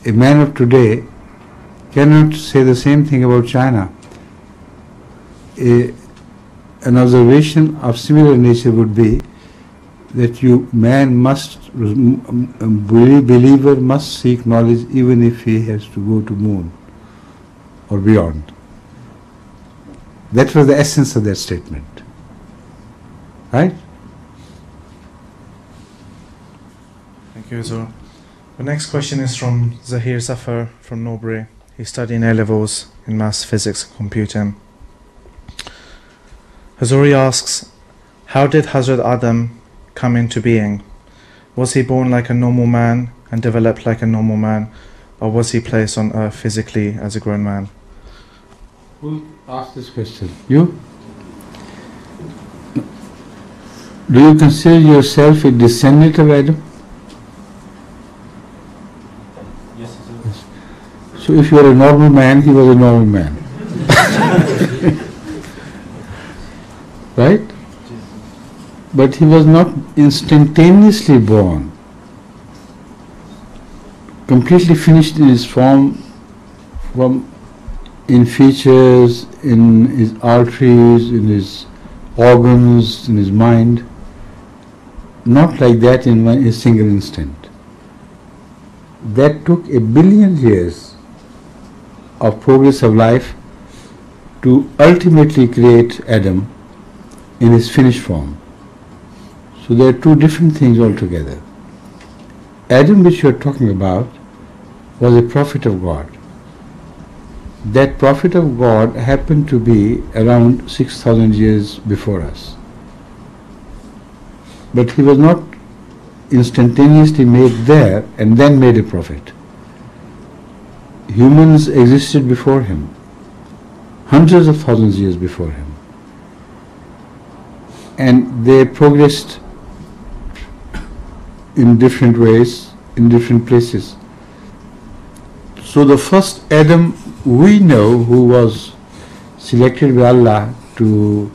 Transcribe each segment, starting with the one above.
a man of today cannot say the same thing about China. An observation of similar nature would be that believer must seek knowledge even if he has to go to moon or beyond. That was the essence of that statement. Right? Thank you, Hazur. The next question is from Zahir Zafar from Norbury. He's studying A-levels in maths, physics, and computing. Hazuri asks, how did Hazrat Adam come into being? Was he born like a normal man and developed like a normal man, or was he placed on earth physically as a grown man? Who asked this question? You? Do you consider yourself a descendant of Adam? Yes, sir. So if you are a normal man, he was a normal man. Right? But he was not instantaneously born, completely finished in his form, in features, in his arteries, in his organs, in his mind. Not like that in a single instant. That took 1 billion years of progress of life to ultimately create Adam in his finished form. So there are two different things altogether. Adam, which you are talking about, was a prophet of God. That prophet of God happened to be around 6,000 years before us. But he was not instantaneously made there and then made a prophet. Humans existed before him, hundreds of thousands of years before him. And they progressed in different ways, in different places. So the first Adam we know, who was selected by Allah to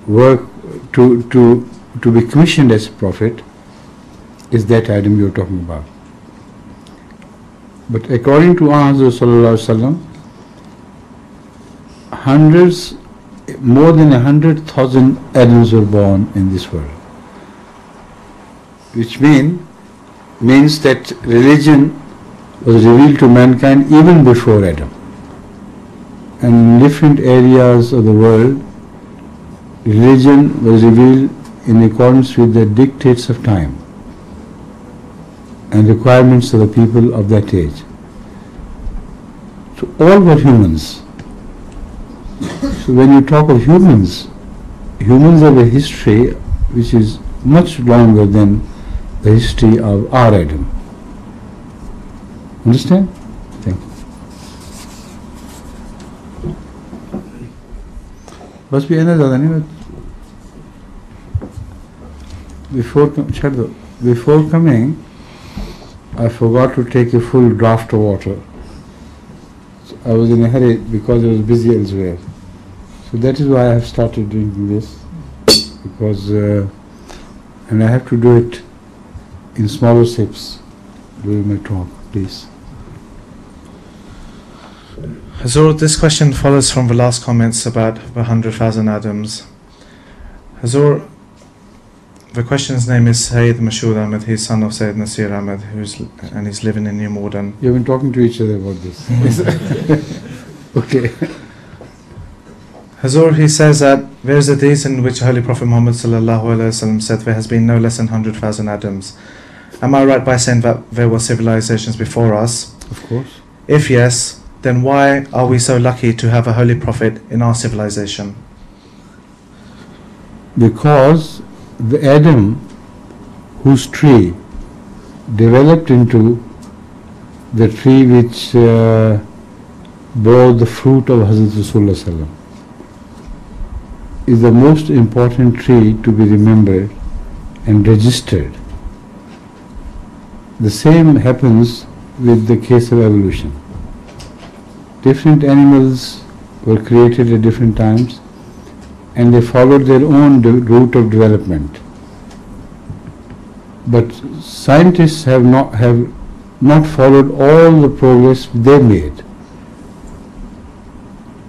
work, to be commissioned as a prophet, is that Adam you're talking about. But according to Hazrat Sallallahu Alaihi Wasallam, more than 100,000 Adams were born in this world, which means that religion was revealed to mankind even before Adam. And in different areas of the world, religion was revealed in accordance with the dictates of time and requirements of the people of that age. So all were humans. So when you talk of humans have a history which is much longer than the history of our Adam. Understand? Thank you. Must be another. Before coming, I forgot to take a full draught of water. So I was in a hurry because I was busy elsewhere. So that is why I have started drinking this, because and I have to do it in smaller sips during my talk, please. Hazur, this question follows from the last comments about the 100,000 Adams. Hazur, the question's name is Sayyid Mashood Ahmed. He's son of Sayyid Nasir Ahmed, and he's living in New Malden. You've been talking to each other about this. Okay. Hazur, he says that there is a hadith in which Holy Prophet Muhammad ﷺ said there has been no less than 100,000 Adams. Am I right by saying that there were civilizations before us? Of course. If yes, then why are we so lucky to have a Holy Prophet in our civilization? Because the Adam, whose tree developed into the tree which bore the fruit of Hazrat Rasulullah Sallam, is the most important tree to be remembered and registered. The same happens with the case of evolution. Different animals were created at different times, and they followed their own route of development. But scientists have not followed all the progress they made.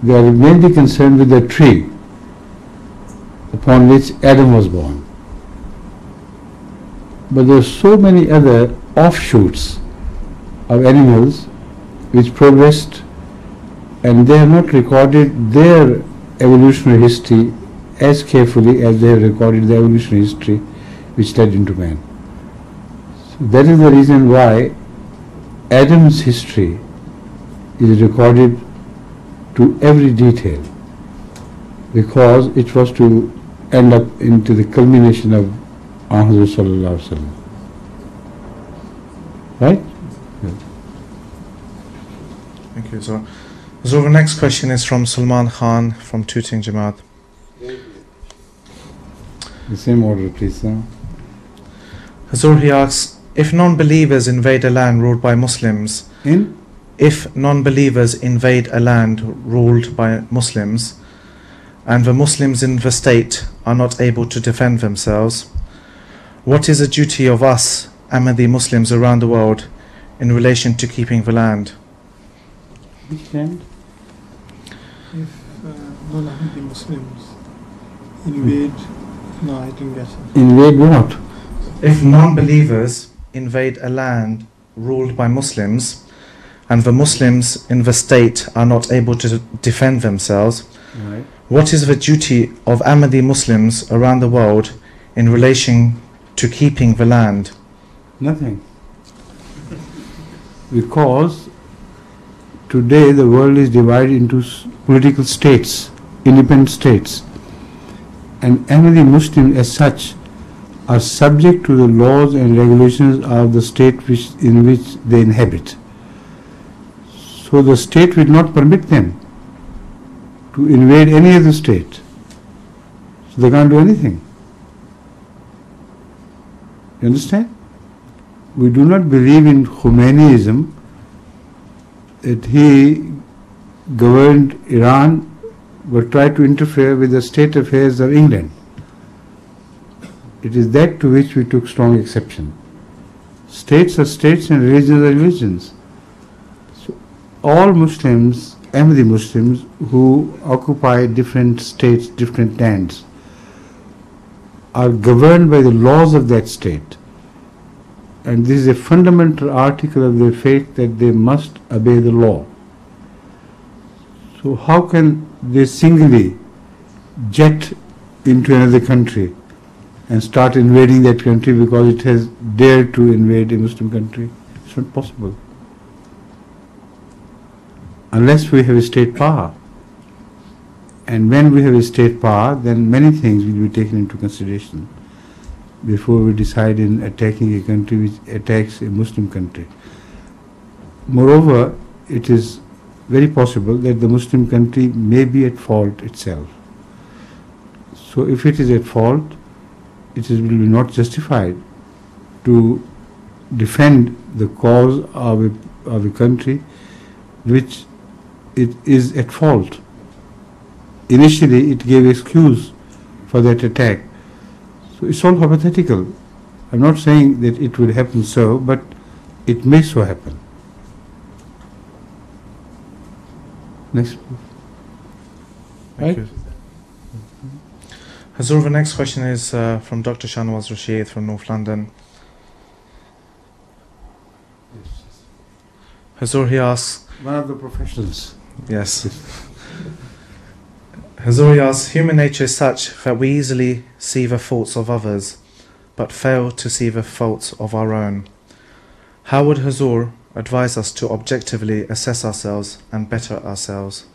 They are mainly concerned with the tree upon which Adam was born. But there are so many other offshoots of animals which progressed, and they have not recorded their evolutionary history as carefully as they have recorded the evolutionary history which led into man. So that is the reason why Adam's history is recorded to every detail, because it was to end up into the culmination of Hadhrat Sallallahu Alaihi Wasallam. Right? Yeah. Thank you, Hazur. Hazur, the next question is from Salman Khan from Tooting Jamaat. The same order, please. Huh? Hazur, he asks, if non-believers invade a land ruled by Muslims, if non-believers invade a land ruled by Muslims, and the Muslims in the state are not able to defend themselves, what is the duty of us, Ahmadi Muslims around the world, in relation to keeping the land? Which land? If non-Ahmadi Muslims invade, no, I didn't get it. Invade what? If non-believers invade a land ruled by Muslims, and the Muslims in the state are not able to defend themselves, Right. what is the duty of Ahmadi Muslims around the world in relation to keeping the land? Nothing. Because today the world is divided into political states, independent states, and Ahmadi Muslims as such are subject to the laws and regulations of the state in which they inhabit. So the state will not permit them to invade any other state. So they can't do anything. You understand? We do not believe in Khomeiniism, that he governed Iran but tried to interfere with the state affairs of England. It is that to which we took strong exception. States are states and religions are religions. So all Muslims, Ahmadi Muslims who occupy different states, different lands, are governed by the laws of that state. And this is a fundamental article of their faith, that they must obey the law. So how can they singly jet into another country and start invading that country because it has dared to invade a Muslim country? It's not possible. Unless we have a state power. And when we have a state power, then many things will be taken into consideration before we decide in attacking a country which attacks a Muslim country. Moreover, it is very possible that the Muslim country may be at fault itself. So if it is at fault, it will be not justified to defend the cause of a country which it is at fault. Initially, it gave excuse for that attack. So it's all hypothetical. I'm not saying that it will happen so, but it may so happen. Next. Thank you. Hazur, the next question is from Dr. Shanwaz Rashid from North London. Hazur, he asks, One of the professionals. yes. Hazur, he asks, human nature is such that we easily see the faults of others, but fail to see the faults of our own. How would Hazur advise us to objectively assess ourselves and better ourselves?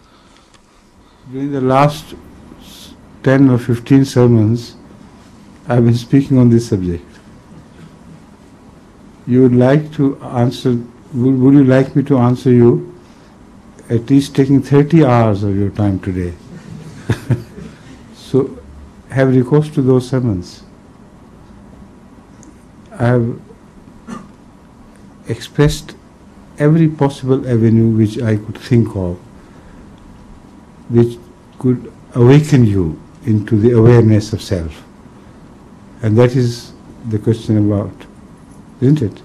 During the last 10 or 15 sermons, I've been speaking on this subject. You would like to answer, would you like me to answer you, at least taking 30 hours of your time today? So have recourse to those sermons. I have expressed every possible avenue which I could think of, which could awaken you into the awareness of self. And that is the question about, isn't it?